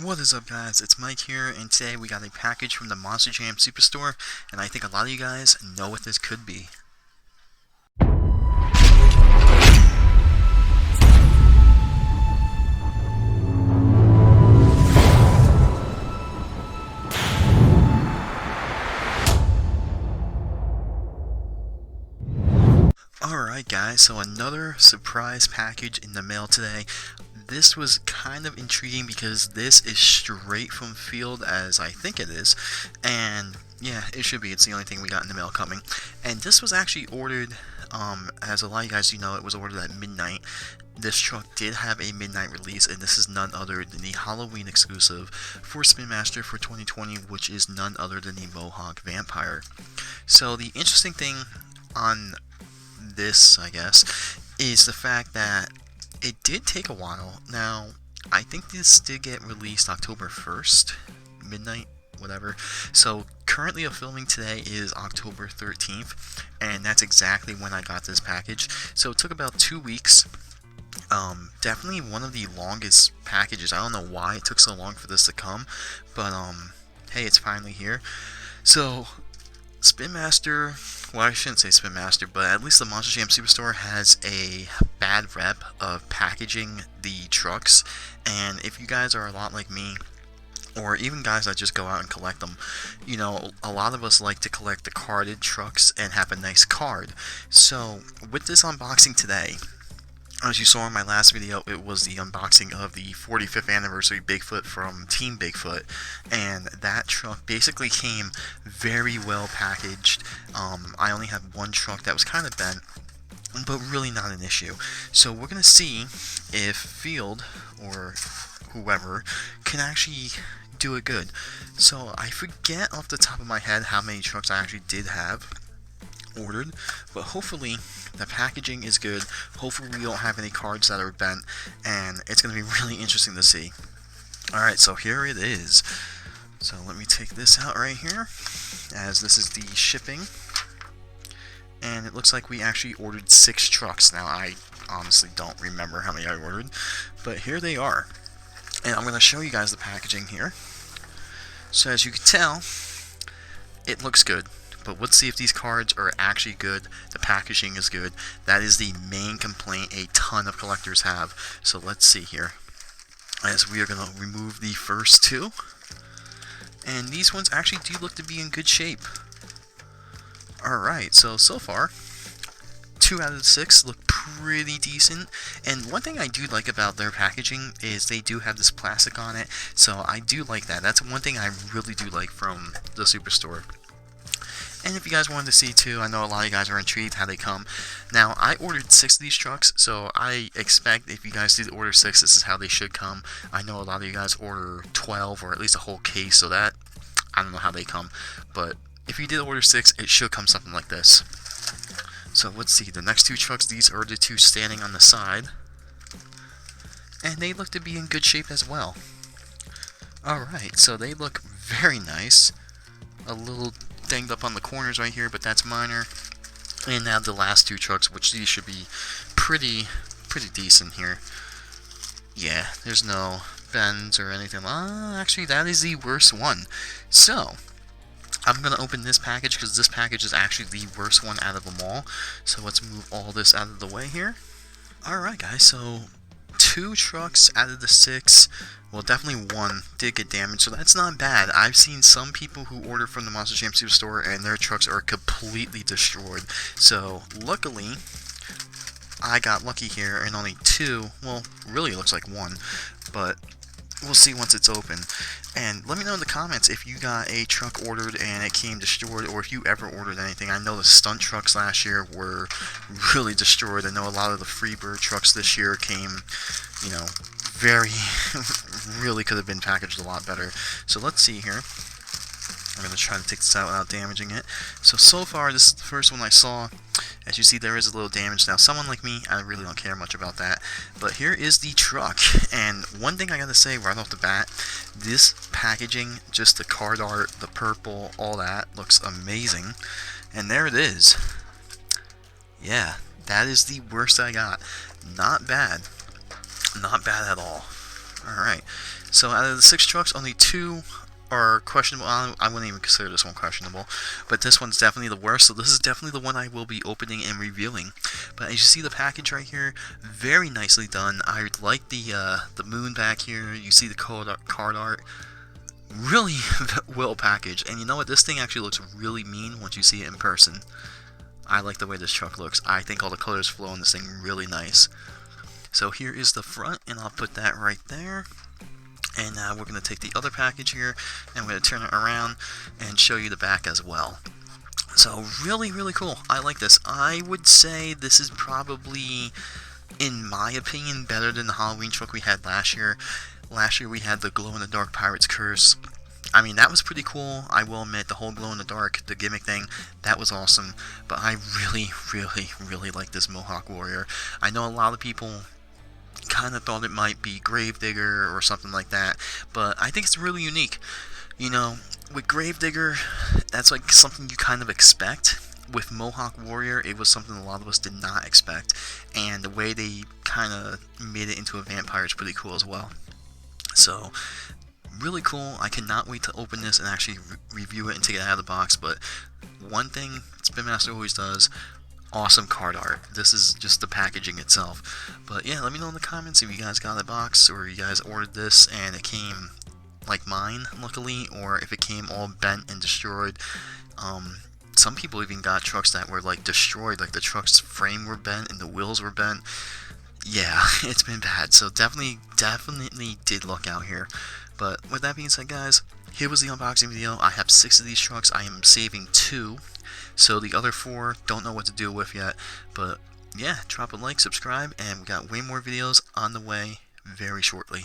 What is up, guys? It's Mike here, and today we got a package from the Monster Jam Superstore, and I think a lot of you guys know what this could be. Alright guys, so another surprise package in the mail today. This was kind of intriguing because this is straight from field, as I think it is, and yeah, it should be. It's the only thing we got in the mail coming. And this was actually ordered, as a lot of you guys do know, it was ordered at midnight. This truck did have a midnight release, and this is none other than the Halloween exclusive for Spin Master for 2020, which is none other than the Mohawk Vampire. So the interesting thing on this, I guess, is the fact that it did take a while. Now, I think this did get released October 1st, midnight, whatever. So currently of filming today is October 13th, and that's exactly when I got this package. So it took about 2 weeks. Definitely one of the longest packages. I don't know why it took so long for this to come, but hey, it's finally here. So Spin Master, well, I shouldn't say Spin Master, but at least the Monster Jam Superstore has a bad rep of packaging the trucks. And if you guys are a lot like me, or even guys that just go out and collect them, you know, a lot of us like to collect the carded trucks and have a nice card. So with this unboxing today, as you saw in my last video, it was the unboxing of the 45th anniversary Bigfoot from Team Bigfoot, and that truck basically came very well packaged. I only had one truck that was kind of bent, but really not an issue. So we're going to see if Field, or whoever, can actually do it good. So I forget off the top of my head how many trucks I actually did have ordered, but hopefully the packaging is good. Hopefully we don't have any cards that are bent, and it's going to be really interesting to see. Alright, so here it is. So let me take this out right here, as this is the shipping, and it looks like we actually ordered 6 trucks. Now I honestly don't remember how many I ordered, but here they are, and I'm going to show you guys the packaging here. So as you can tell, it looks good. But let's see if these cards are actually good. The packaging is good. That is the main complaint a ton of collectors have. So let's see here. As we are going to remove the first 2. And these ones actually do look to be in good shape. Alright, so far, 2 out of the 6 look pretty decent. And one thing I do like about their packaging is they do have this plastic on it. So I do like that. That's one thing I really do like from the Superstore. And if you guys wanted to see too, I know a lot of you guys are intrigued how they come. Now, I ordered 6 of these trucks, so I expect if you guys did order 6, this is how they should come. I know a lot of you guys order 12 or at least a whole case, so that, I don't know how they come. But if you did order 6, it should come something like this. So let's see, the next 2 trucks, these are the 2 standing on the side. And they look to be in good shape as well. Alright, so they look very nice. A little dinged up on the corners right here, but that's minor. And now the last 2 trucks, which these should be pretty decent here. Yeah, there's no bends or anything. Actually, that is the worst one. So I'm gonna open this package because this package is actually the worst one out of them all. So let's move all this out of the way here. Alright guys, so 2 trucks out of the 6, well, definitely 1 did get damaged, so that's not bad. I've seen some people who order from the Monster Jam Superstore and their trucks are completely destroyed. So luckily, I got lucky here, and only 2, well, really it looks like 1, but we'll see once it's open. And let me know in the comments if you got a truck ordered and it came destroyed, or if you ever ordered anything. I know the stunt trucks last year were really destroyed. I know a lot of the Freebird trucks this year came, you know, very, really could have been packaged a lot better. So let's see here. I'm going to try to take this out without damaging it. So far, this is the first one I saw. As you see, there is a little damage. Now, someone like me, I really don't care much about that. But here is the truck. And one thing I gotta say right off the bat, this packaging, just the card art, the purple, all that, looks amazing. And there it is. Yeah, that is the worst I got. Not bad. Not bad at all. Alright, So out of the 6 trucks, only 2 are questionable. I wouldn't even consider this one questionable, but this one's definitely the worst, so this is definitely the one I will be opening and reviewing. But as you see the package right here, very nicely done. I like the moon back here. You see the card art. Really well packaged, and you know what, this thing actually looks really mean once you see it in person. I like the way this truck looks. I think all the colors flow in this thing really nice. So here is the front, and I'll put that right there. And now we're going to take the other package here, and we're going to turn it around and show you the back as well. So really, really cool. I like this. I would say this is probably, in my opinion, better than the Halloween truck we had last year. Last year we had the glow-in-the-dark Pirate's Curse. I mean, that was pretty cool. I will admit, the whole glow-in-the-dark, the gimmick thing, that was awesome. But I really, really, really like this Mohawk Warrior. I know a lot of people kind of thought it might be Gravedigger or something like that, but I think it's really unique. You know, with Gravedigger, that's like something you kind of expect. With Mohawk Warrior, it was something a lot of us did not expect, and the way they kind of made it into a vampire is pretty cool as well. So, really cool. I cannot wait to open this and actually review it and take it out of the box. But one thing Spin Master always does, awesome card art. This is just the packaging itself. But yeah, let me know in the comments if you guys got a box, or you guys ordered this and it came like mine, luckily, or if it came all bent and destroyed. Some people even got trucks that were like destroyed, like the truck's frame were bent and the wheels were bent. Yeah, it's been bad, so definitely did luck out here. But with that being said, guys, here was the unboxing video. I have 6 of these trucks. I am saving 2, so the other 4 don't know what to do with yet. But yeah, drop a like, subscribe, and we got way more videos on the way very shortly.